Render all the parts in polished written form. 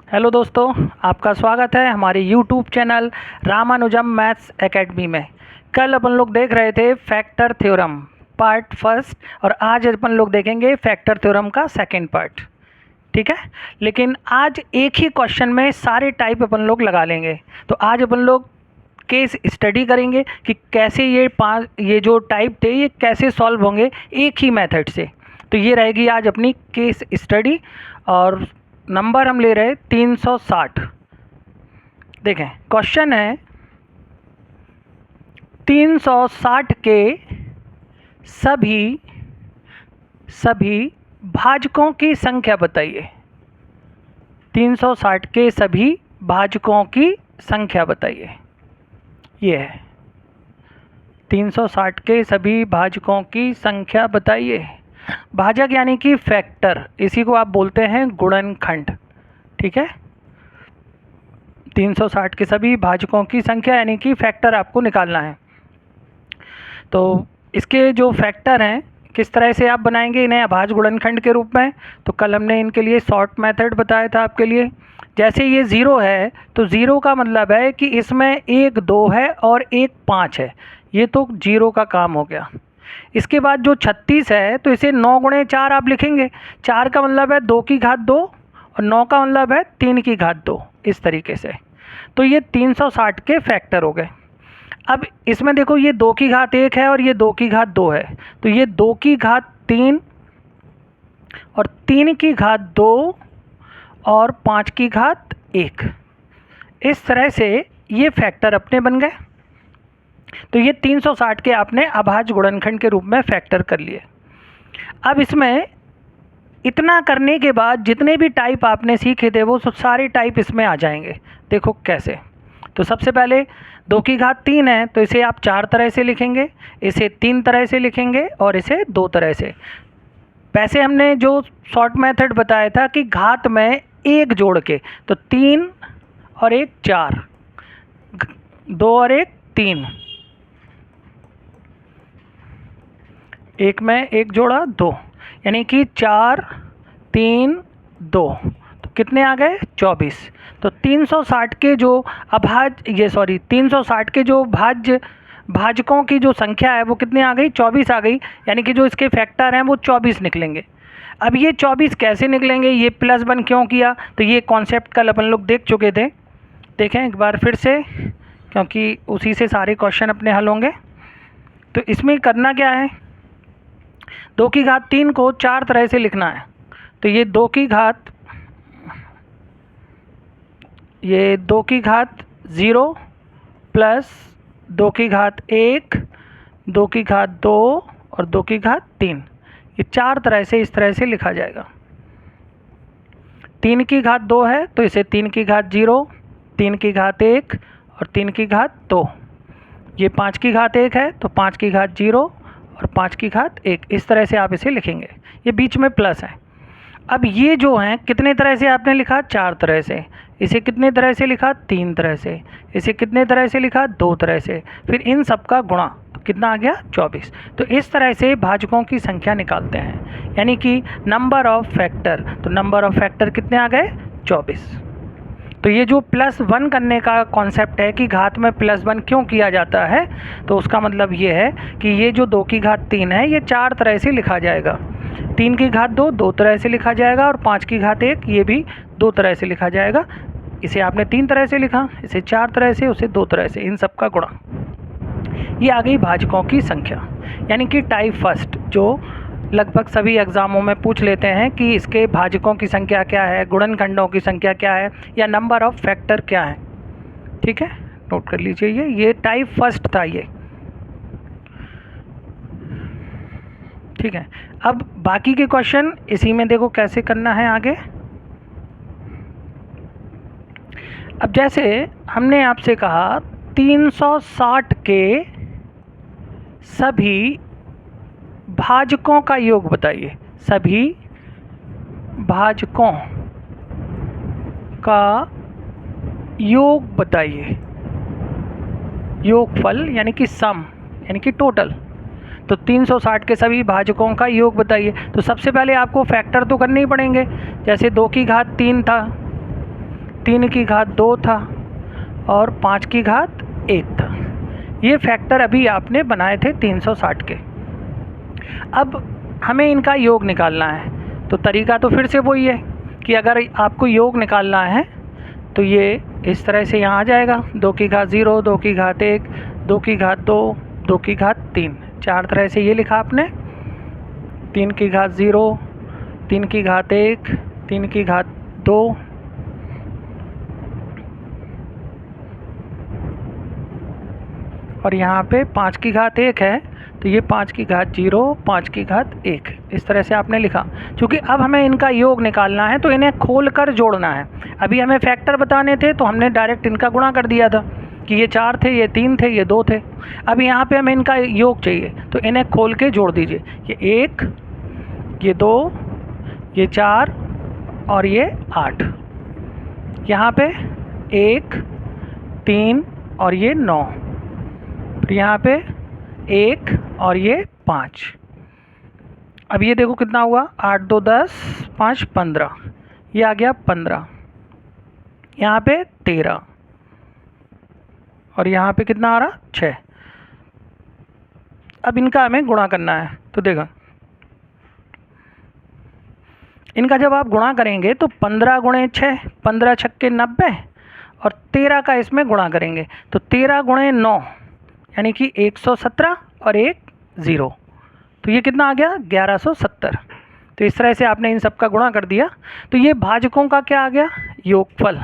Hello दोस्तों, आपका स्वागत है हमारे YouTube channel Ramanujan maths academy में। कल अपन लोग देख रहे थे फैक्टर थ्योरम पार्ट फर्स्ट और आज अपन लोग देखेंगे फैक्टर थ्योरम का सेकंड पार्ट। ठीक है, लेकिन आज एक ही क्वेश्चन में सारे टाइप अपन लोग लगा लेंगे। तो आज अपन लोग केस स्टडी करेंगे कि कैसे ये जो टाइप थे ये कैसे सॉल्व होंगे एक ही मेथड से। तो ये रहेगी आज अपनी केस स्टडी और नंबर हम ले रहे 360। देखें, क्वेश्चन है 360 के सभी भाजकों की संख्या बताइए। 360 के सभी भाजकों की संख्या बताइए। ये है 360 के सभी भाजकों की संख्या बताइए। भाजक यानी कि फैक्टर, इसी को आप बोलते हैं गुणनखंड। ठीक है, 360 के सभी भाजकों की संख्या यानी कि फैक्टर आपको निकालना है। तो इसके जो फैक्टर हैं किस तरह से आप बनाएंगे इन्हें अभाज्य गुणनखंड के रूप में। तो कल हमने इनके लिए शॉर्ट मेथड बताया था आपके लिए। जैसे ये 0 है तो 0 का मतलब है कि इसमें 1 2 है और 1 5 है, ये तो 0 का काम हो गया। इसके बाद जो 36 है तो इसे 9 गुणे 4 आप लिखेंगे। 4 का मतलब है 2 की घात 2 और 9 का मतलब है 3 की घात 2, इस तरीके से। तो ये 360 के फैक्टर हो गए। अब इसमें देखो ये 2 की घात 1 है और ये 2 की घात 2 है, तो ये 2 की घात 3 और 3 की घात 2 और 5 की घात 1, इस तरह से ये फैक्टर अपने बन गए। तो ये 360 के आपने अभाज्य गुणनखंड के रूप में फैक्टर कर लिए। अब इसमें इतना करने के बाद जितने भी टाइप आपने सीखे थे वो सारे टाइप इसमें आ जाएंगे। देखो कैसे। तो सबसे पहले 2 की घात 3 है तो इसे आप 4 तरह से लिखेंगे, इसे 3 तरह से लिखेंगे और इसे 2 तरह से। वैसे हमने जो शॉर्ट मेथड बताया था कि घात में 1 जोड़ के, तो 3 और 1 4, 2 और 1 3, 1 में 1 जोड़ा 2, यानी कि 4 3 2, तो कितने आ गए 24। तो 360 के जो 360 के जो भाजकों की जो संख्या है वो कितनी आ गई 24 आ गई, यानी कि जो इसके फैक्टर हैं वो 24 निकलेंगे। अब ये 24 कैसे निकलेंगे, ये +1 क्यों किया, तो ये कॉन्सेप्ट कल अपन लोग देख चुके थे। देखें एक बार फिर से, क्योंकि उसी से सारे क्वेश्चन अपने हल होंगे। तो इसमें करना क्या है, 2 की घात 3 को 4 तरह से लिखना है। तो ये 2 की घात 0 प्लस 2 की घात 1, 2 की घात 2 और 2 की घात 3, ये 4 तरह से इस तरह से लिखा जाएगा। 3 की घात 2 है तो इसे 3 की घात 0, 3 की घात 1 और 3 की घात 2। ये 5 की घात 1 है तो 5 की घात 0 और 5 की घात 1, इस तरह से आप इसे लिखेंगे। ये बीच में प्लस है। अब ये जो हैं कितने तरह से आपने लिखा 4 तरह से, इसे कितने तरह से लिखा 3 तरह से, इसे कितने तरह से लिखा 2 तरह से, फिर इन सब का गुणा, तो कितना आ गया 24। तो इस तरह से भाजकों की संख्या निकालते हैं, यानी कि नंबर ऑफ फैक्टर। तो नंबर ऑफ फैक्टर कितने आ गए 24। तो ये जो +1 करने का कॉन्सेप्ट है कि घात में +1 क्यों किया जाता है, तो उसका मतलब ये है कि ये जो 2 की घात 3 है ये 4 तरह से लिखा जाएगा, 3 की घात 2 तरह से लिखा जाएगा और 5 की घात 1 ये भी 2 तरह से लिखा जाएगा। इसे आपने 3 तरह से लिखा, इसे 4 तरह से, उसे 2 तरह से, इन सब का गुणा। ये आ गई भाजकों की संख्या, यानी कि टाइप फर्स्ट, जो लगभग सभी एग्ज़ामों में पूछ लेते हैं कि इसके भाजकों की संख्या क्या है, गुणनखंडों की संख्या क्या है, या नंबर ऑफ फैक्टर क्या है। ठीक है, नोट कर लीजिए, ये टाइप फर्स्ट था ये। ठीक है, अब बाकी के क्वेश्चन इसी में देखो कैसे करना है आगे। अब जैसे हमने आपसे कहा 360 के सभी भाजकों का योग बताइए, सभी भाजकों का योग बताइए, योगफल यानी कि सम यानी कि टोटल। तो 360 के सभी भाजकों का योग बताइए। तो सबसे पहले आपको फैक्टर तो करने ही पड़ेंगे। जैसे 2 की घात 3 था 3 की घात 2 था और 5 की घात 1 था। ये फैक्टर अभी आपने बनाए थे 360 के। अब हमें इनका योग निकालना है, तो तरीका तो फिर से वही है कि अगर आपको योग निकालना है तो ये इस तरह से यहाँ आ जाएगा, 2 की घात 0, 2 की घात 1, 2 की घात 2, 2 की घात 3, 4 तरह से ये लिखा आपने। 3 की घात 0, 3 की घात 1, 3 की घात 2, और यहाँ पे 5 की घात 1 है, तो ये 5 की घात 0, 5 की घात 1, इस तरह से आपने लिखा। क्योंकि अब हमें इनका योग निकालना है तो इन्हें खोल कर जोड़ना है। अभी हमें फैक्टर बताने थे तो हमने डायरेक्ट इनका गुणा कर दिया था कि ये 4 थे, ये 3 थे, ये 2 थे। अब यहाँ पे हमें इनका योग चाहिए, तो इन्हें खोल के जोड़ दीजिए। ये 1, ये 2, ये 4 और ये 8। यहाँ पे 1, 3 और ये 9, फिर यहाँ पे 1 और ये 5। अब ये देखो कितना हुआ, 8 2 10, 5 15, ये आ गया 15। यहाँ पे 13 और यहाँ पे कितना आ रहा, 6। अब इनका हमें गुणा करना है, तो देखो इनका जब आप गुणा करेंगे तो 15 गुणे 6, 15 छक्के 90, और 13 का इसमें गुणा करेंगे तो 13 गुणे 9 यानी कि 117 और 1 0, तो ये कितना आ गया, 1170। तो इस तरह से आपने इन सब का गुणा कर दिया, तो ये भाजकों का क्या आ गया, योगफल,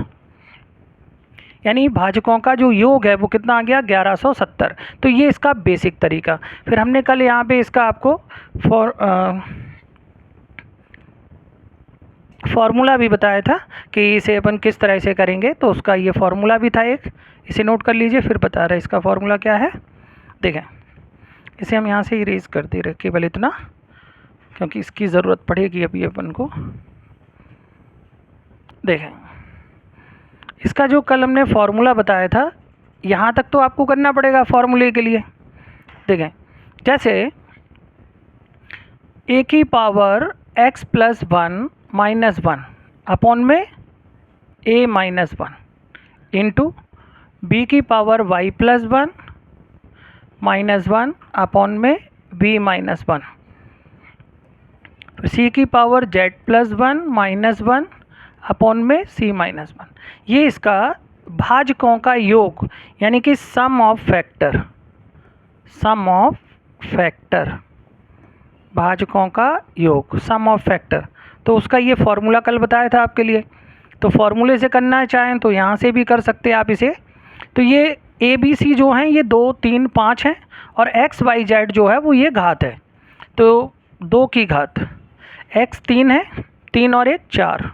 यानी भाजकों का जो योग है वो कितना आ गया, 1170। तो ये इसका बेसिक तरीका। फिर हमने कल यहाँ पे इसका आपको फॉर्मूला भी बताया था कि इसे अपन किस तरह से करेंगे, तो उसका ये फॉर्मूला भी था एक, इसे नोट कर लीजिए, फिर बता रहे इसका फॉर्मूला क्या है। देखें, इसे हम यहाँ से इरेज कर दे रहे केवल इतना, क्योंकि इसकी ज़रूरत पड़ेगी अभी अपन को। देखें, इसका जो कल हमने फॉर्मूला बताया था, यहाँ तक तो आपको करना पड़ेगा फॉर्मूले के लिए। देखें, जैसे a की power x plus 1 minus 1 upon में a माइनस 1 इंटू b की power y plus 1 minus 1 upon में b माइनस 1, c की power z plus 1 minus 1 upon में c माइनस 1। ये इसका भाजकों का योग, यानी कि sum of factor, sum of factor, भाजकों का योग, सम ऑफ फैक्टर। तो उसका ये फॉर्मूला कल बताया था आपके लिए। तो फॉर्मूले से करना चाहें तो यहाँ से भी कर सकते हैं आप इसे। तो ये ए बी सी जो हैं ये 2 3 5 हैं, और एक्स वाई जेड जो है वो ये घात है, तो 2 की घात, एक्स 3 है, 3 और 1 4,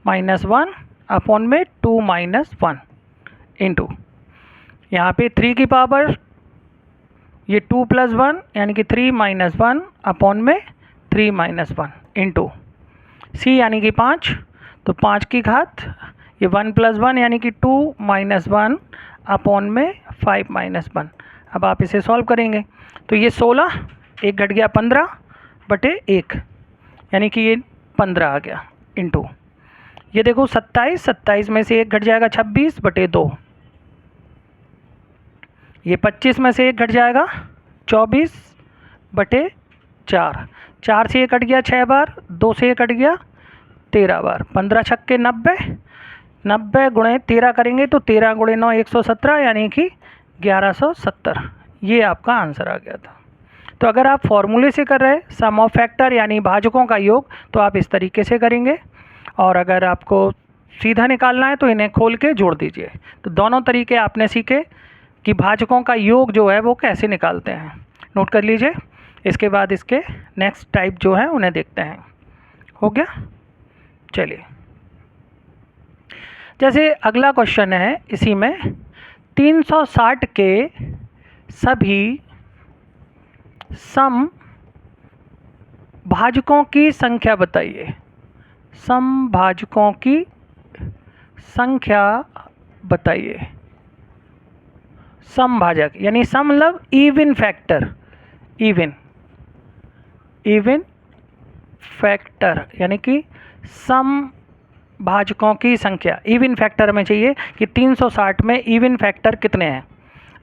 माइनस 1 अपॉन में 2 माइनस 1 इंटू यहाँ पे 3 की पावर ये 2 प्लस 1 यानी कि 3 माइनस 1 अपॉन में 3 माइनस 1 इंटू सी यानी कि 5, तो 5 की घात ये 1 प्लस 1 यानी कि 2 माइनस 1 अपॉन में 5 माइनस 1। अब आप इसे सॉल्व करेंगे तो ये 16, एक घट गया 15 बटे 1 यानी कि ये 15 आ गया, इंटू ये देखो 27, 27 में से 1 घट जाएगा 26 बटे 2, ये 25 में से 1 घट जाएगा 24 बटे 4, 4 से 1 कट गया 6 बार, 2 से 1 कट गया 13 बार, 15 छक्के 90, 90 गुणे 13 करेंगे तो 13 गुणे 9 117 यानी कि 1170। ये आपका आंसर आ गया था। तो अगर आप फॉर्मूले से कर रहे सम ऑफ फैक्टर यानी भाजकों का योग, तो आप इस तरीके से करेंगे, और अगर आपको सीधा निकालना है तो इन्हें खोल के जोड़ दीजिए। तो दोनों तरीके आपने सीखे कि भाजकों का योग जो है वो कैसे निकालते हैं, नोट कर लीजिए। इसके बाद इसके नेक्स्ट टाइप जो है उन्हें देखते हैं। हो गया, चलिए जैसे अगला क्वेश्चन है, इसी में 360 के सभी सम भाजकों की संख्या बताइए। सम भाजकों की संख्या बताइए। सम भाजक यानी सम मतलब इवन फैक्टर, इवन फैक्टर यानी कि सम भाजकों की संख्या इवन फैक्टर में चाहिए कि 360 में इवन फैक्टर कितने हैं।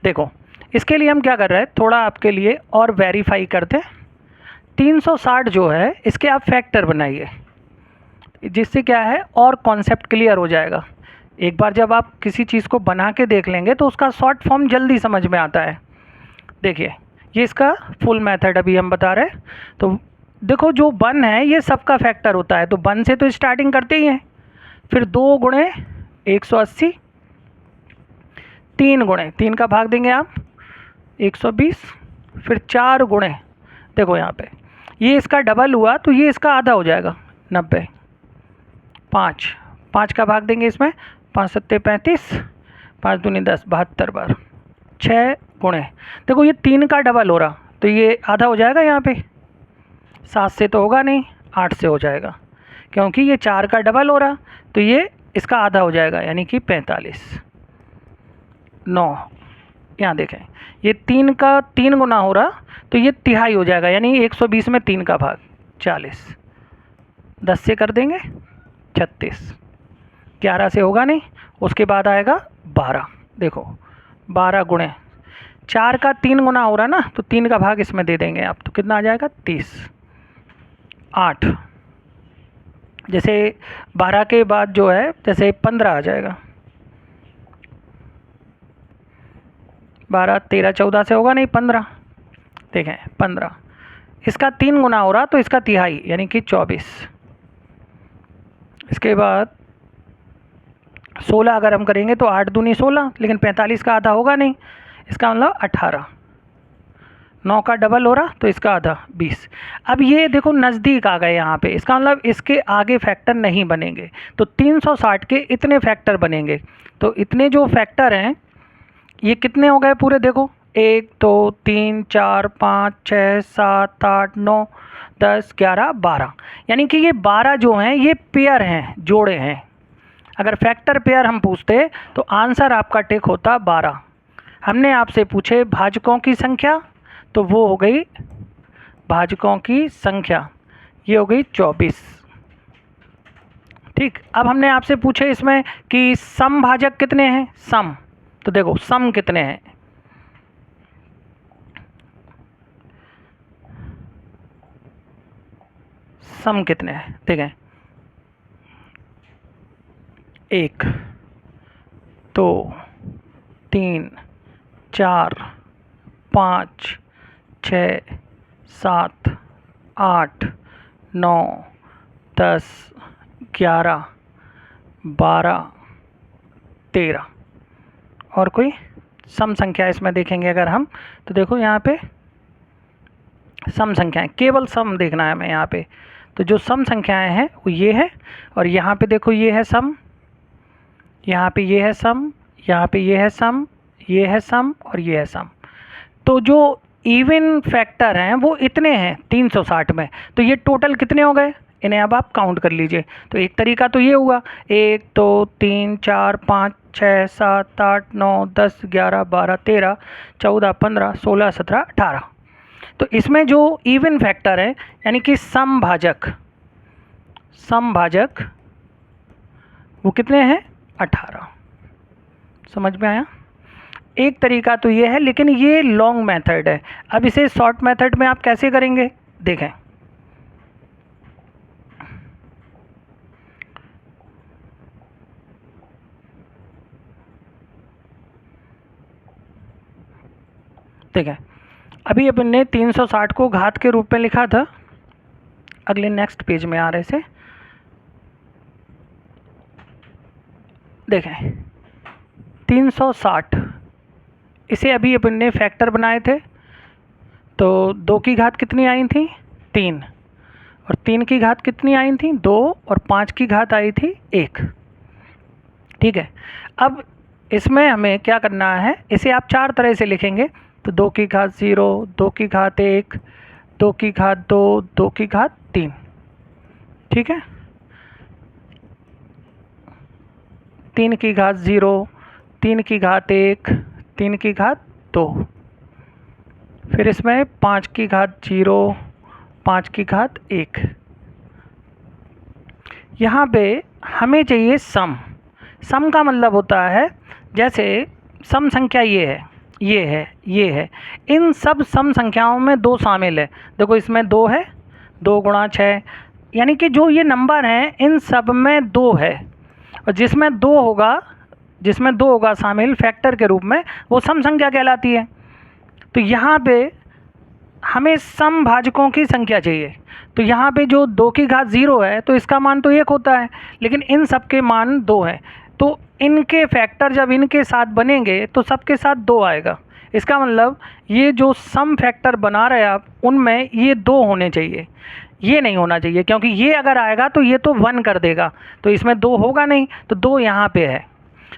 देखो इसके लिए हम क्या कर रहे हैं, थोड़ा आपके लिए और वेरीफाई करते हैं। 360 जो है इसके आप फैक्टर बनाइए, जिससे क्या है और कॉन्सेप्ट क्लियर हो जाएगा। एक बार जब आप किसी चीज़ को बना के देख लेंगे तो उसका शॉर्ट फॉर्म जल्दी समझ में आता है। देखिए ये इसका फुल मेथड अभी हम बता रहे हैं। तो देखो जो 1 है ये सबका फैक्टर होता है, तो 1 से तो स्टार्टिंग करते ही हैं। फिर 2 गुणे 180, 3 गुणे 3 का भाग देंगे आप 120, फिर 4 गुणे, देखो यहाँ पे ये इसका डबल हुआ तो ये इसका आधा हो जाएगा 90, 5 का भाग देंगे इसमें 5 सत्ते 35, 5 दूनी 10, 72 बार। 6 गुणे, देखो ये 3 का डबल हो रहा तो ये आधा हो जाएगा यहाँ पे, 7 से तो होगा नहीं, 8 से हो जाएगा, क्योंकि ये 4 का डबल हो रहा तो ये इसका आधा हो जाएगा यानी कि 45। 9, यहाँ देखें ये 3 का 3 गुना हो रहा तो ये तिहाई हो जाएगा, यानी 120 में 3 का भाग 40। 10 से कर देंगे 36, 11 से होगा नहीं, उसके बाद आएगा 12। देखो 12 गुणे 4 का 3 गुना हो रहा ना तो 3 का भाग इसमें दे देंगे आप, तो कितना आ जाएगा 30। 8, जैसे 12 के बाद जो है जैसे 15 आ जाएगा, 12 13 14 से होगा नहीं, 15 देखें 15, इसका 3 गुना हो रहा तो इसका तिहाई यानी कि 24। इसके बाद 16 अगर हम करेंगे तो 8 दूनी 16, लेकिन 45 का आधा होगा नहीं, इसका मतलब 18। 9 का डबल हो रहा तो इसका आधा 20। अब ये देखो नज़दीक आ गए यहाँ पे, इसका मतलब इसके आगे फैक्टर नहीं बनेंगे, तो 360 के इतने फैक्टर बनेंगे। तो इतने जो फैक्टर हैं ये कितने हो गए पूरे, देखो 1 2 3 4 5 6 7 8 9 10 11 12, यानी कि ये 12 जो हैं ये पेयर हैं, जोड़े हैं। अगर फैक्टर पेयर हम पूछते तो आंसर आपका टिक होता 12। हमने आपसे पूछे भाजकों की संख्या, तो वो हो गई भाजकों की संख्या, ये हो गई 24। ठीक, अब हमने आपसे पूछे इसमें कि सम भाजक कितने हैं, सम, तो देखो सम कितने हैं, सम कितने हैं देखें, 1 2 3 4 5 6 7 8 9 10 11 12 13। और कोई सम संख्या इसमें देखेंगे अगर हम, तो देखो यहाँ पे सम संख्याएं, केवल सम देखना है हमें यहाँ पे, तो जो सम संख्याएं हैं वो ये है, और यहाँ पे देखो ये है सम, यहाँ पे ये है सम, यहाँ पे ये है सम, ये है सम और ये है सम। तो जो इवन फैक्टर हैं वो इतने हैं 360 में, तो ये टोटल कितने हो गए, इन्हें अब आप काउंट कर लीजिए। तो एक तरीका तो ये हुआ 1 2 3 4 5 6 7 8 9 10 11 12 13 14 15 16 17 18। तो इसमें जो इवन फैक्टर है यानी कि सम भाजक वो कितने हैं 18। समझ में आया। एक तरीका तो ये है, लेकिन ये लॉन्ग मेथड है। अब इसे शॉर्ट मेथड में आप कैसे करेंगे देखें। देखें अभी अपन ने 360 को घात के रूप में लिखा था, अगले नेक्स्ट पेज में आ रहे से देखें 360, इसे अभी अपन ने फैक्टर बनाए थे, तो 2 की घात कितनी आई थी 3, और 3 की घात कितनी आई थी 2, और 5 की घात आई थी 1। ठीक है, अब इसमें हमें क्या करना है, इसे आप 4 तरह से लिखेंगे, तो 2 की घात 0, 2 की घात 1, 2 की घात 2, 2 की घात 3। ठीक है, 3 की घात 0, 3 की घात 1, 3 की घात 2, फिर इसमें 5 की घात 0, 5 की घात 1। यहाँ पे हमें चाहिए सम। सम का मतलब होता है, जैसे सम संख्या ये है, ये है, ये है, इन सब सम संख्याओं में 2 शामिल है। देखो इसमें 2 है, 2 गुणा 6, यानी कि जो ये नंबर हैं इन सब में 2 है, और जिसमें 2 होगा शामिल फैक्टर के रूप में, वो सम संख्या कहलाती है। तो यहाँ पे हमें सम भाजकों की संख्या चाहिए। तो यहाँ पे जो 2 की घात 0 है तो इसका मान तो 1 होता है, लेकिन इन सब के मान 2 हैं, तो इनके फैक्टर जब इनके साथ बनेंगे तो सबके साथ 2 आएगा। इसका मतलब ये जो सम फैक्टर बना रहे आप, उनमें ये 2 होने चाहिए, ये नहीं होना चाहिए, क्योंकि ये अगर आएगा तो ये तो 1 कर देगा, तो इसमें 2 होगा नहीं, तो 2 यहाँ पे है।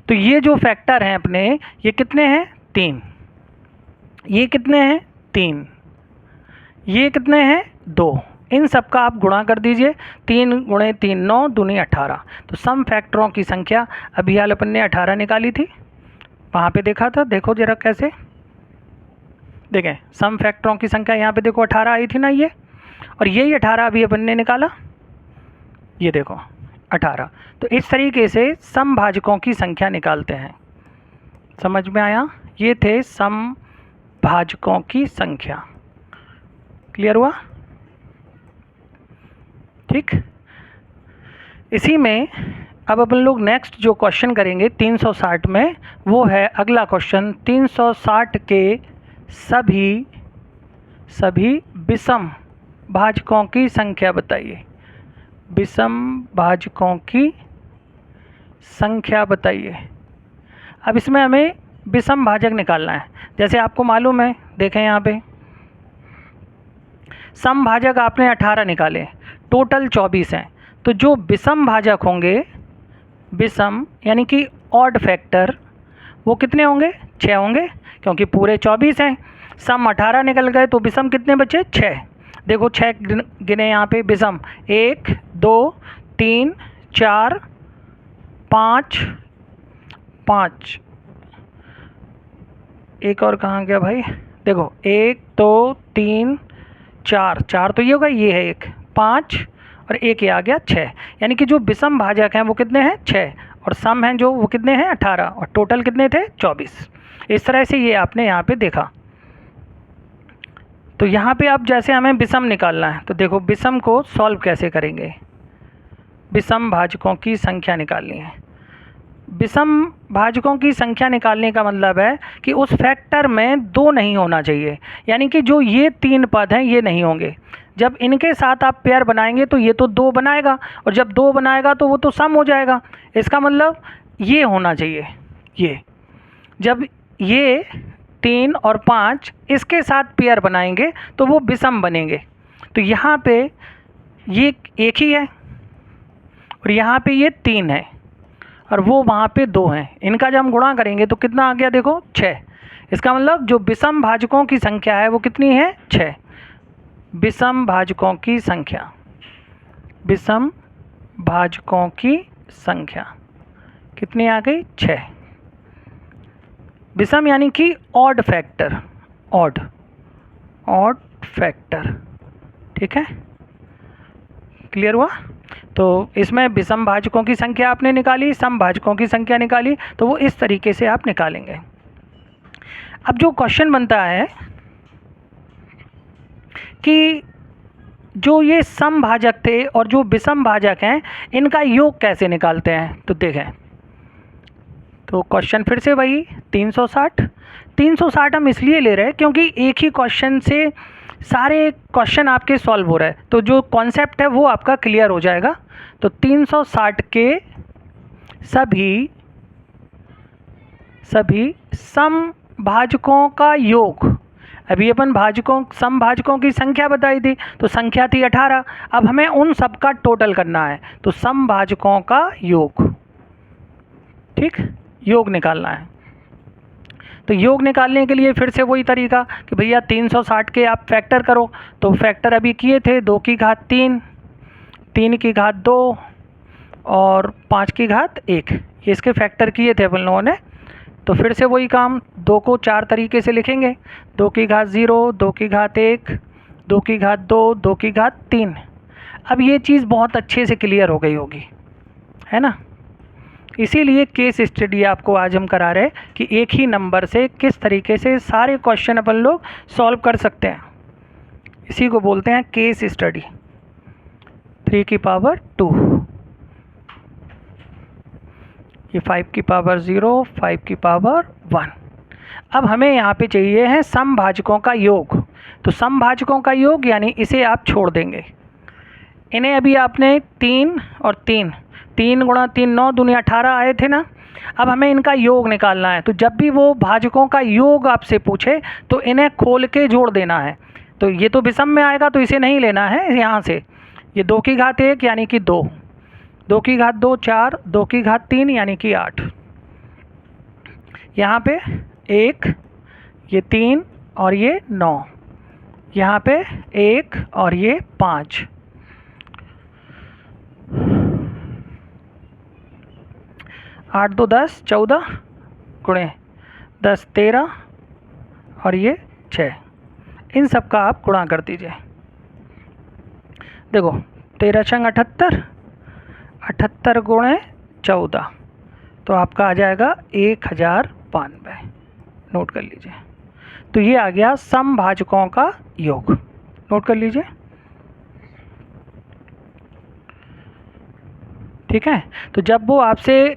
तो ये जो फैक्टर हैं अपने, ये कितने हैं? 3। ये कितने हैं? 3। ये कितने हैं? 2। इन सब का आप गुणा कर दीजिए, 3 गुणे 3 9 दूनी 18। तो सम फैक्टरों की संख्या अभी हाल अपन ने 18 निकाली थी, वहाँ पे देखा था, देखो जरा कैसे देखें। सम फैक्टरों की संख्या यहाँ पे देखो 18 आई थी ना ये, और यही 18 अभी अपन ने निकाला, ये देखो 18। तो इस तरीके से सम भाजकों की संख्या निकालते हैं। समझ में आया? ये थे सम भाजकों की संख्या। क्लियर हुआ? ठीक। इसी में अब अपन लोग नेक्स्ट जो क्वेश्चन करेंगे 360 में, वो है अगला क्वेश्चन, 360 के सभी विषम भाजकों की संख्या बताइए। विषम भाजकों की संख्या बताइए। अब इसमें हमें विषम भाजक निकालना है। जैसे आपको मालूम है, देखें यहाँ पे सम भाजक आपने 18 निकाले, टोटल 24 हैं। तो जो विषम भाजक होंगे, विषम यानी कि ऑड फैक्टर, वो कितने होंगे? 6 होंगे, क्योंकि पूरे 24 हैं। सम 18 निकल गए तो विषम कितने बचे? 6। देखो 6 गिने यहाँ पे विषम, 1 2 3 4 5 5, एक और कहाँ गया भाई? देखो 1 2 3 4, 4 तो ये होगा, ये है 1 5 और 1 ये आ गया 6। यानी कि जो विषम भाजक हैं वो कितने हैं? 6, और सम हैं जो वो कितने हैं? 18, और टोटल कितने थे? 24। इस तरह से ये आपने यहाँ पे देखा। तो यहाँ पे अब जैसे हमें विषम निकालना है, तो देखो विषम को सॉल्व कैसे करेंगे। विषम भाजकों की संख्या निकालनी है। विषम भाजकों की संख्या निकालने का मतलब है कि उस फैक्टर में 2 नहीं होना चाहिए, यानी कि जो ये 3 पद हैं ये नहीं होंगे। जब इनके साथ आप पेयर बनाएंगे तो ये तो 2 बनाएगा, और जब 2 बनाएगा तो वो तो सम हो जाएगा। इसका मतलब ये होना चाहिए, ये जब ये 3 और 5 इसके साथ पेयर बनाएंगे तो वो विषम बनेंगे। तो यहाँ पे ये 1 ही है, और यहाँ पे ये 3 है, और वो वहाँ पे 2 हैं। इनका जब हम गुणा करेंगे तो कितना आ गया? देखो 6। इसका मतलब जो विषम भाजकों की संख्या है वो कितनी है? 6। विषम भाजकों की संख्या, विषम भाजकों की संख्या कितनी आ गई? 6। विषम यानी कि ऑड फैक्टर, ऑड फैक्टर। ठीक है, क्लियर हुआ? तो इसमें विषम भाजकों की संख्या आपने निकाली, सम भाजकों की संख्या निकाली, तो वो इस तरीके से आप निकालेंगे। अब जो क्वेश्चन बनता है कि जो ये सम भाजक थे और जो विषम भाजक हैं, इनका योग कैसे निकालते हैं, तो देखें। तो क्वेश्चन फिर से वही 360 हम इसलिए ले रहे हैं क्योंकि एक ही क्वेश्चन से सारे क्वेश्चन आपके सॉल्व हो रहे हैं, तो जो कॉन्सेप्ट है वो आपका क्लियर हो जाएगा। तो 360 के सभी सम भाजकों का योग। अभी अपन सम भाजकों की संख्या बताई थी, तो संख्या थी 18। अब हमें उन सब का टोटल करना है, तो सम भाजकों का योग। ठीक, योग निकालना है। तो योग निकालने के लिए फिर से वही तरीका कि भैया 360 के आप फैक्टर करो। तो फैक्टर अभी किए थे 2 की घात 3, 3 की घात 2 और 5 की घात 1, ये इसके फैक्टर किए थे अपन लोगों ने। तो फिर से वही काम, 2 को 4 तरीके से लिखेंगे, 2 की घात 0, 2 की घात 1, 2 की घात 2, 2 की घात 3। अब ये चीज़ बहुत अच्छे से क्लियर हो गई होगी। है ना। इसीलिए केस स्टडी आपको आज हम करा रहे हैं कि एक ही नंबर से किस तरीके से सारे क्वेश्चन अपन लोग सॉल्व कर सकते हैं। इसी को बोलते हैं केस स्टडी। 3 की पावर 2, ये 5 की पावर 0, 5 की पावर 1। अब हमें यहाँ पे चाहिए है समभाजकों का योग। तो समभाजकों का योग यानी इसे आप छोड़ देंगे। इन्हें अभी आपने 3 और 3, 3 गुणा 3 9 दूनी 18 आए थे ना। अब हमें इनका योग निकालना है। तो जब भी वो भाजकों का योग आपसे पूछे तो इन्हें खोल के जोड़ देना है। तो ये तो विषम में आएगा तो इसे नहीं लेना है यहाँ से। ये 2 की घात 1 यानी कि 2, 2 की घात 2 4, 2 की घात 3 यानी कि 8। यहाँ पे 1, ये 3 और ये 9, यहाँ पे 1 और ये 5। 8 2 10, 14 गुणे 10 13 और ये 6। इन सब का आप गुणा कर दीजिए। देखो 13 छंग 78, 78 गुणे 14 तो आपका आ जाएगा 1092। नोट कर लीजिए। तो ये आ गया समभाजकों का योग। नोट कर लीजिए। ठीक है। तो जब वो आपसे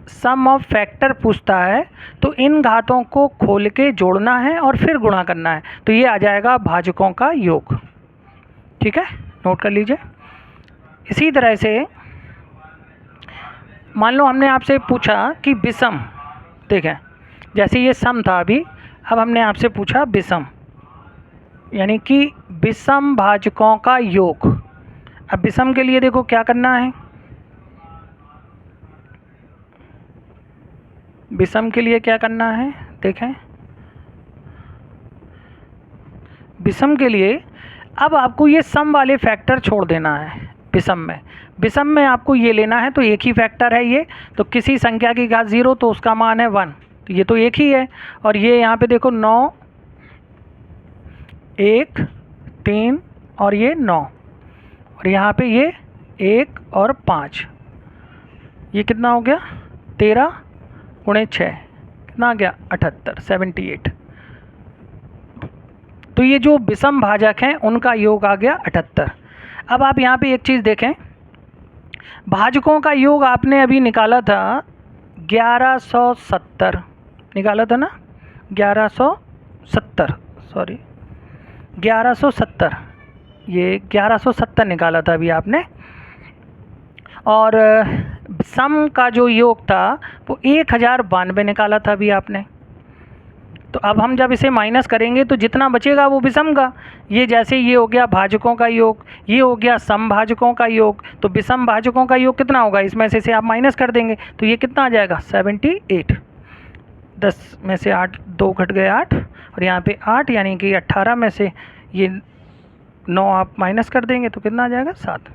सम ऑफ फैक्टर पूछता है तो इन घातों को खोल के जोड़ना है और फिर गुणा करना है। तो ये आ जाएगा भाजकों का योग। ठीक है, नोट कर लीजिए। इसी तरह से मान लो हमने आपसे पूछा कि विषम, देखें जैसे ये सम था अभी, अब हमने आपसे पूछा विषम यानी कि विषम भाजकों का योग। अब विषम के लिए देखो क्या करना है। विषम के लिए क्या करना है, देखें विषम के लिए अब आपको ये सम वाले फैक्टर छोड़ देना है। विषम में आपको ये लेना है तो एक ही फैक्टर है ये। तो किसी संख्या की घात 0 तो उसका मान है 1, तो ये तो एक ही है। और ये यहाँ पे देखो 9 1 3 और ये 9 और यहाँ पे ये 1 और 5, ये कितना हो गया 13 गुणे 6 कितना आ गया 78, 78। तो ये जो विषम भाजक हैं उनका योग आ गया 78। अब आप यहाँ पे एक चीज़ देखें, भाजकों का योग आपने अभी निकाला था 1170, निकाला था ना 1170, सॉरी 1170, ये 1170 निकाला था अभी आपने। और सम का जो योग था वो 1092 निकाला था अभी आपने। तो अब हम जब इसे माइनस करेंगे तो जितना बचेगा वो विषम का। ये जैसे ये हो गया भाजकों का योग, ये हो गया समभाजकों का योग। तो विषम भाजकों का योग कितना होगा, इसमें से आप माइनस कर देंगे तो ये कितना आ जाएगा 78। 10 में से 8 2 घट गए 8 और यहाँ पे 8 यानी कि 18 में से ये 9 आप माइनस कर देंगे तो कितना आ जाएगा 7।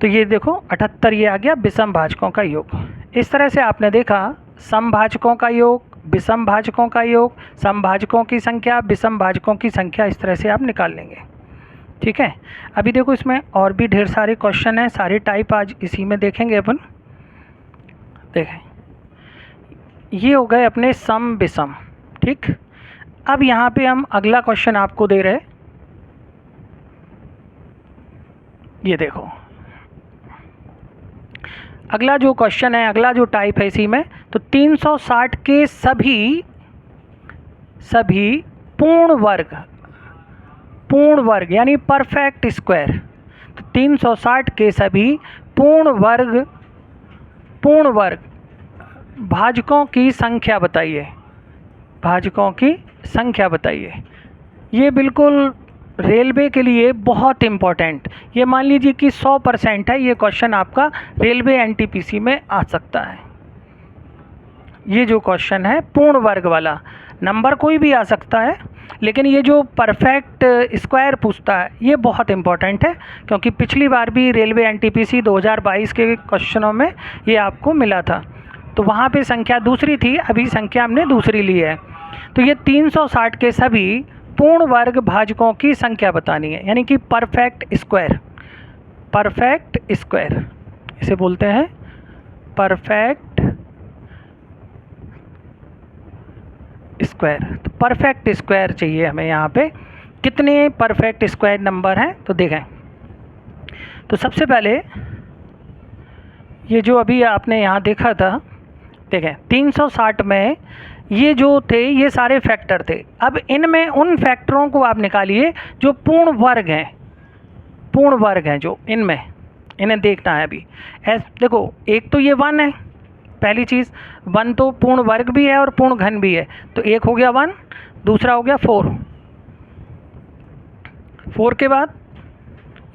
तो ये देखो 78 ये आ गया विषम भाजकों का योग। इस तरह से आपने देखा समभाजकों का योग, विषम भाजकों का योग, समभाजकों की संख्या, विषम भाजकों की संख्या, इस तरह से आप निकाल लेंगे। ठीक है। अभी देखो इसमें और भी ढेर सारे क्वेश्चन हैं, सारे टाइप आज इसी में देखेंगे अपन। देखें ये हो गए अपने सम विषम। ठीक। अब यहाँ पे हम अगला क्वेश्चन आपको दे रहे, ये देखो अगला जो क्वेश्चन है, अगला जो टाइप है इसी में, तो 360 के सभी पूर्ण वर्ग यानी परफेक्ट स्क्वायर। तो 360 के सभी पूर्ण वर्ग भाजकों की संख्या बताइए, भाजकों की संख्या बताइए। ये बिल्कुल रेलवे के लिए बहुत इम्पोर्टेंट, ये मान लीजिए कि 100% है ये क्वेश्चन आपका रेलवे एनटीपीसी में आ सकता है। ये जो क्वेश्चन है पूर्ण वर्ग वाला, नंबर कोई भी आ सकता है लेकिन ये जो परफेक्ट स्क्वायर पूछता है ये बहुत इम्पोर्टेंट है, क्योंकि पिछली बार भी रेलवे एनटीपीसी 2022 के क्वेश्चनों में ये आपको मिला था। तो वहाँ पे संख्या दूसरी थी, अभी संख्या हमने दूसरी ली है। तो ये 360 के सभी पूर्ण वर्ग भाजकों की संख्या बतानी है, यानी कि परफेक्ट स्क्वायर। परफेक्ट स्क्वायर, इसे बोलते हैं परफेक्ट स्क्वायर। तो परफेक्ट स्क्वायर चाहिए हमें। यहाँ पे कितने परफेक्ट स्क्वायर नंबर हैं तो देखें। तो सबसे पहले ये जो अभी आपने यहाँ देखा था, देखें 360 में ये जो थे ये सारे फैक्टर थे। अब इनमें उन फैक्टरों को आप निकालिए जो पूर्ण वर्ग हैं, पूर्ण वर्ग हैं जो इनमें, इन्हें देखना है अभी। देखो एक तो ये 1 है, पहली चीज़ 1 तो पूर्ण वर्ग भी है और पूर्ण घन भी है। तो एक हो गया 1, दूसरा हो गया 4, 4 के बाद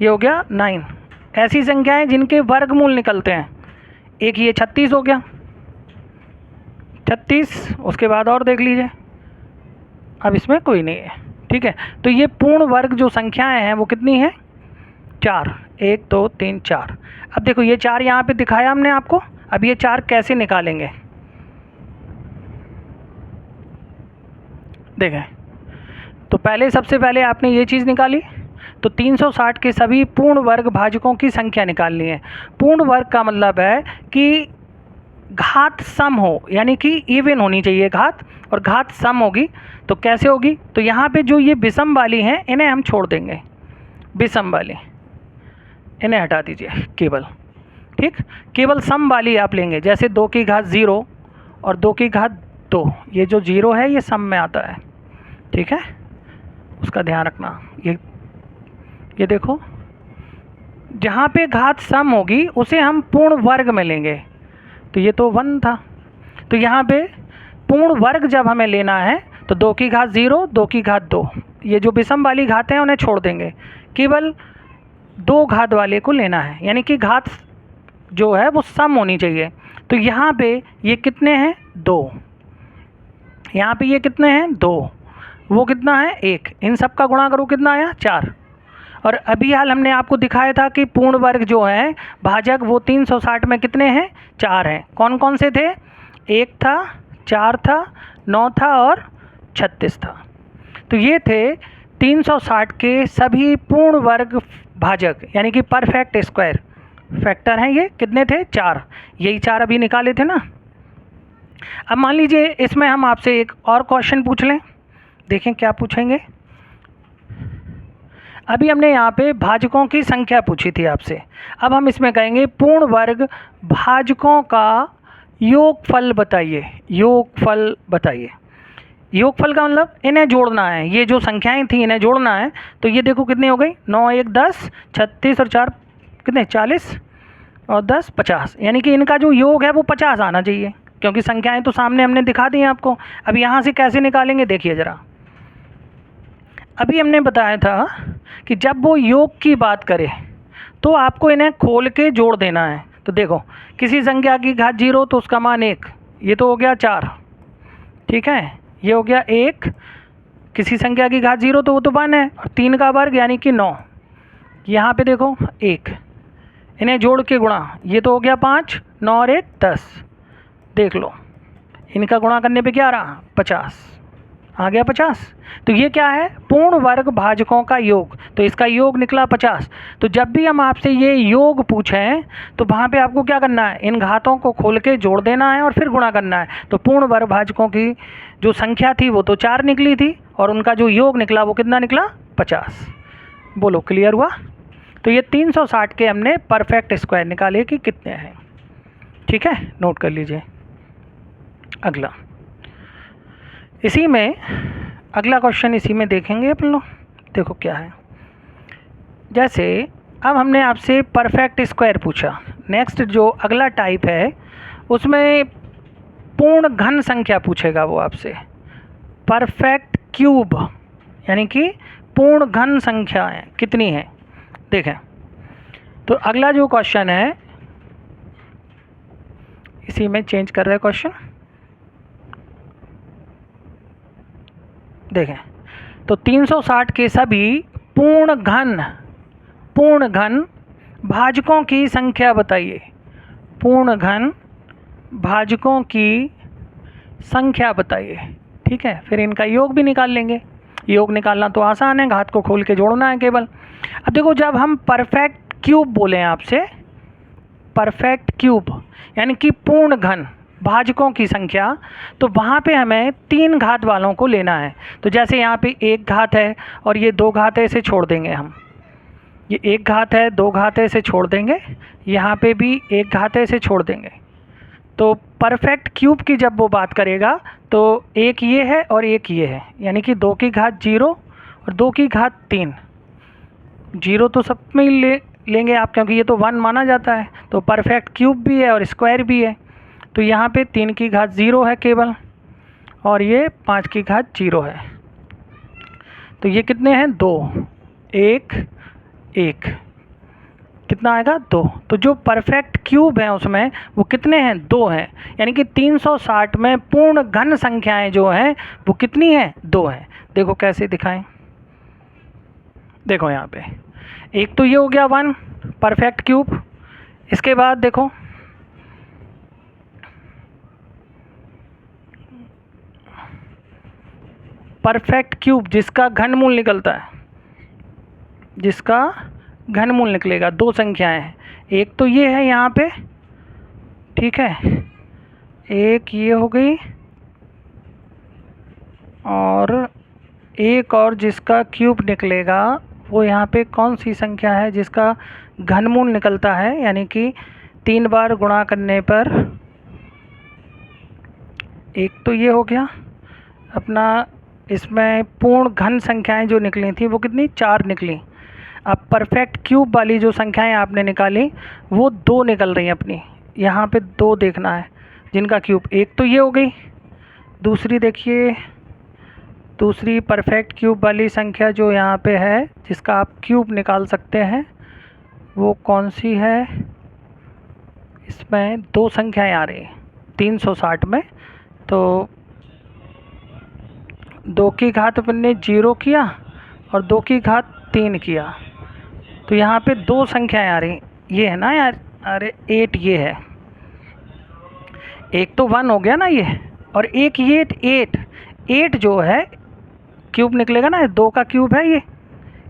ये हो गया 9। ऐसी संख्याएं जिनके वर्गमूल निकलते हैं। एक ये 36 हो गया, 36। उसके बाद और देख लीजिए, अब इसमें कोई नहीं है, ठीक है। तो ये पूर्ण वर्ग जो संख्याएं हैं वो कितनी हैं? 4, 1 2 3 4। अब देखो ये 4 यहाँ पे दिखाया हमने आपको। अब ये 4 कैसे निकालेंगे देखें। तो पहले सबसे पहले आपने ये चीज़ निकाली। तो 360 के सभी पूर्ण वर्ग भाजकों की संख्या निकालनी है। पूर्ण वर्ग का मतलब है कि घात सम हो, यानी कि इवन होनी चाहिए घात, और घात सम होगी। तो कैसे होगी? तो यहाँ पे जो ये विषम वाली हैं इन्हें हम छोड़ देंगे, विषम वाली इन्हें हटा दीजिए केवल, ठीक। केवल सम वाली आप लेंगे, जैसे 2 की घात 0 और 2 की घात 2। ये जो 0 है ये सम में आता है, ठीक है, उसका ध्यान रखना। ये देखो जहाँ पे घात सम होगी उसे हम पूर्ण वर्ग में लेंगे। तो ये तो 1 था। तो यहाँ पे पूर्ण वर्ग जब हमें लेना है तो 2 की घात 0, 2 की घात 2, ये जो विषम वाली घातें हैं उन्हें छोड़ देंगे, केवल 2 घात वाले को लेना है, यानी कि घात जो है वो सम होनी चाहिए। तो यहाँ पे ये कितने हैं? 2। यहाँ पे ये कितने हैं? 2। वो कितना है? 1। इन सब का गुणा करो, कितना आया? 4। और अभी हाल हमने आपको दिखाया था कि पूर्ण वर्ग जो है भाजक वो 360 में कितने हैं? 4 हैं। कौन कौन से थे? 1 था, 4 था, 9 था और 36 था। तो ये थे 360 के सभी पूर्ण वर्ग भाजक, यानी कि परफेक्ट स्क्वायर फैक्टर हैं। ये कितने थे? 4। यही 4 अभी निकाले थे ना। अब मान लीजिए इसमें हम आपसे एक और क्वेश्चन पूछ लें, देखें क्या पूछेंगे। अभी हमने यहाँ पे भाजकों की संख्या पूछी थी आपसे। अब हम इसमें कहेंगे पूर्ण वर्ग भाजकों का योगफल बताइए। योगफल बताइए। योगफल का मतलब इन्हें जोड़ना है, ये जो संख्याएं थी इन्हें जोड़ना है। तो ये देखो कितनी हो गई? 9 1 10, 36 और 4 कितने? 40 और 10 50, यानी कि इनका जो योग है वो 50 आना चाहिए, क्योंकि संख्याएं तो सामने हमने दिखा दी हैं आपको। अब यहाँ से कैसे निकालेंगे देखिए ज़रा। अभी हमने बताया था कि जब वो योग की बात करे तो आपको इन्हें खोल के जोड़ देना है। तो देखो किसी संख्या की घात 0 तो उसका मान 1, ये तो हो गया 4, ठीक है, ये हो गया 1। किसी संख्या की घात 0 तो वो तो 1 है, और 3 का वर्ग यानी कि 9। यहाँ पे देखो 1, इन्हें जोड़ के गुणा, ये तो हो गया 5, 9 और 1 10। देख लो इनका गुणा करने पे क्या रहा? 50 आ गया 50। तो ये क्या है? पूर्ण वर्ग भाजकों का योग। तो इसका योग निकला 50। तो जब भी हम आपसे ये योग पूछें तो वहाँ पे आपको क्या करना है? इन घातों को खोल के जोड़ देना है और फिर गुणा करना है। तो पूर्ण वर्ग भाजकों की जो संख्या थी वो तो 4 निकली थी, और उनका जो योग निकला वो कितना निकला? 50। बोलो क्लियर हुआ? तो ये 360 के हमने परफेक्ट स्क्वायर निकाले कि कितने हैं, ठीक है, नोट कर लीजिए। अगला इसी में, अगला क्वेश्चन इसी में देखेंगे अपन लोग। देखो क्या है, जैसे अब हमने आपसे परफेक्ट स्क्वायर पूछा। नेक्स्ट जो अगला टाइप है उसमें पूर्ण घन संख्या पूछेगा वो आपसे, परफेक्ट क्यूब, यानी कि पूर्ण घन संख्याएं कितनी हैं। देखें तो अगला जो क्वेश्चन है इसी में चेंज कर रहे हैं क्वेश्चन। देखें तो 360 के सभी पूर्ण घन भाजकों की संख्या बताइए। पूर्ण घन भाजकों की संख्या बताइए, ठीक है। फिर इनका योग भी निकाल लेंगे। योग निकालना तो आसान है, घात को खोल के जोड़ना है केवल। अब देखो जब हम परफेक्ट क्यूब बोले हैं आपसे, परफेक्ट क्यूब यानी कि पूर्ण घन भाजकों की संख्या, तो वहाँ पे हमें 3 घात वालों को लेना है। तो जैसे यहाँ पे 1 घात है और ये 2 घात है, इसे छोड़ देंगे हम। ये 1 घात है, 2 घात है, इसे छोड़ देंगे। यहाँ पे भी 1 घात है, इसे छोड़ देंगे। तो परफेक्ट क्यूब की जब वो बात करेगा तो एक ये है और एक ये है, यानी कि 2 की घात 0 और 2 की घात 3। 0 तो सब में ही लेंगे आप, क्योंकि ये तो 1 माना जाता है। तो परफेक्ट क्यूब भी है और स्क्वायर भी है। तो यहाँ पे 3 की घात 0 है केवल, और ये 5 की घात 0 है। तो ये कितने हैं? 2, 1, 1, कितना आएगा? 2। तो जो परफेक्ट क्यूब है उसमें वो कितने हैं? 2 हैं। यानी कि 360 में पूर्ण घन संख्याएं जो हैं वो कितनी हैं? 2 हैं। देखो कैसे दिखाएं, देखो यहाँ पे एक तो ये हो गया 1 परफेक्ट क्यूब। इसके बाद देखो परफेक्ट क्यूब जिसका घनमूल निकलता है, जिसका घनमूल निकलेगा, 2 संख्याएं हैं। एक तो ये है यहाँ पे, ठीक है, एक ये हो गई, और एक और जिसका क्यूब निकलेगा वो यहाँ पे कौन सी संख्या है जिसका घनमूल निकलता है, यानी कि 3 बार गुणा करने पर, एक तो ये हो गया अपना। इसमें पूर्ण घन संख्याएं जो निकली थी वो कितनी? 4 निकली। अब परफेक्ट क्यूब वाली जो संख्याएं आपने निकाली वो 2 निकल रही हैं अपनी। यहाँ पे 2 देखना है जिनका क्यूब, एक तो ये हो गई, दूसरी देखिए, दूसरी परफेक्ट क्यूब वाली संख्या जो यहाँ पे है जिसका आप क्यूब निकाल सकते हैं वो कौन सी है? इसमें 2 संख्याएं आ रही हैं 360 में। तो 2 की घात अपन ने 0 किया और 2 की घात 3 किया, तो यहाँ पे 2 संख्याएं आ रही। ये है ना यार, अरे 8 ये है, एक तो 1 हो गया ना ये, और एक ये 8 जो है क्यूब निकलेगा ना, 2 का क्यूब है ये,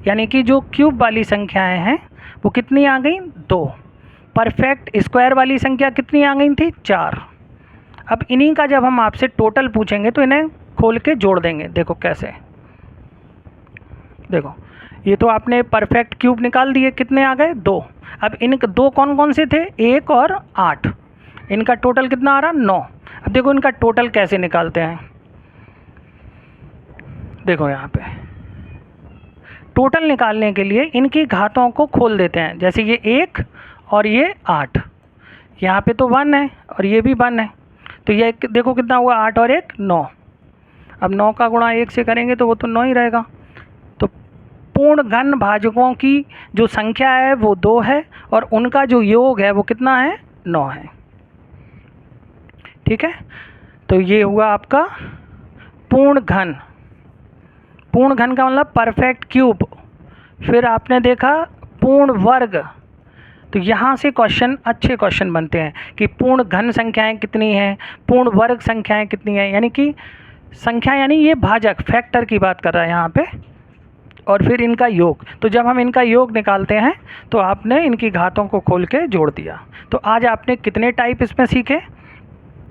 यानी कि जो क्यूब वाली संख्याएं हैं वो कितनी आ गई? 2। परफेक्ट स्क्वायर वाली संख्या कितनी आ गई थी? 4। अब इन्हीं का जब हम आपसे टोटल पूछेंगे तो इन्हें खोल के जोड़ देंगे। देखो कैसे, देखो ये तो आपने परफेक्ट क्यूब निकाल दिए, कितने आ गए? 2। अब इन 2 कौन कौन से थे? 1 और 8, इनका टोटल कितना आ रहा? 9। अब देखो इनका टोटल कैसे निकालते हैं, देखो यहाँ पे टोटल निकालने के लिए इनकी घातों को खोल देते हैं। जैसे ये 1 और ये 8, यहाँ पे तो 1 है और ये भी 1 है, तो ये देखो कितना हुआ? 8 और 1 9। अब 9 का गुणा 1 से करेंगे तो वो तो 9 ही रहेगा। तो पूर्ण घन भाजकों की जो संख्या है वो 2 है और उनका जो योग है वो कितना है? 9 है। ठीक है, तो ये हुआ आपका पूर्ण घन। पूर्ण घन का मतलब परफेक्ट क्यूब। फिर आपने देखा पूर्ण वर्ग, तो यहाँ से क्वेश्चन, अच्छे क्वेश्चन बनते हैं कि पूर्ण घन संख्याएं कितनी हैं, पूर्ण वर्ग संख्याएं कितनी हैं, यानी कि संख्या यानी ये भाजक फैक्टर की बात कर रहा है यहाँ पे, और फिर इनका योग। तो जब हम इनका योग निकालते हैं तो आपने इनकी घातों को खोल के जोड़ दिया। तो आज आपने कितने टाइप इसमें सीखे?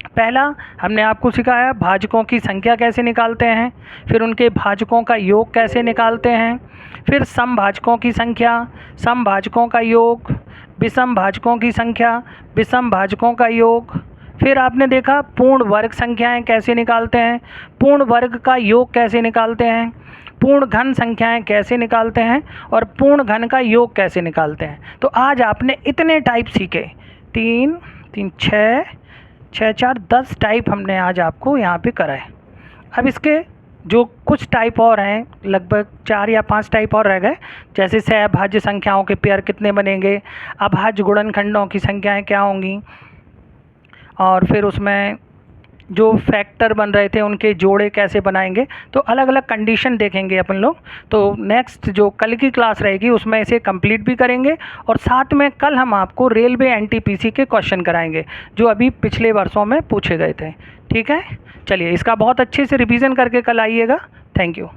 पहला हमने आपको सिखाया भाजकों की संख्या कैसे निकालते हैं, फिर उनके भाजकों का योग कैसे निकालते हैं, फिर समभाजकों की संख्या, समभाजकों का योग, विषम भाजकों की संख्या, विषम भाजकों का योग। फिर आपने देखा पूर्ण वर्ग संख्याएं कैसे निकालते हैं, पूर्ण वर्ग का योग कैसे निकालते हैं, पूर्ण घन संख्याएं कैसे निकालते हैं, और पूर्ण घन का योग कैसे निकालते हैं। तो आज आपने इतने टाइप सीखे, 3 3 6 6 4 10 टाइप हमने आज आपको यहाँ पे कराए। अब इसके जो कुछ टाइप और हैं, लगभग 4 या 5 टाइप और रह गए, जैसे सहभाज्य संख्याओं के पेयर कितने बनेंगे, अभाज्य गुणनखंडों की संख्याएं क्या होंगी, और फिर उसमें जो फैक्टर बन रहे थे उनके जोड़े कैसे बनाएंगे। तो अलग अलग कंडीशन देखेंगे अपन लोग। तो नेक्स्ट जो कल की क्लास रहेगी उसमें इसे कंप्लीट भी करेंगे, और साथ में कल हम आपको रेलवे एनटीपीसी के क्वेश्चन कराएंगे जो अभी पिछले वर्षों में पूछे गए थे। ठीक है, चलिए इसका बहुत अच्छे से रिवीजन करके कल आइएगा। Thank you.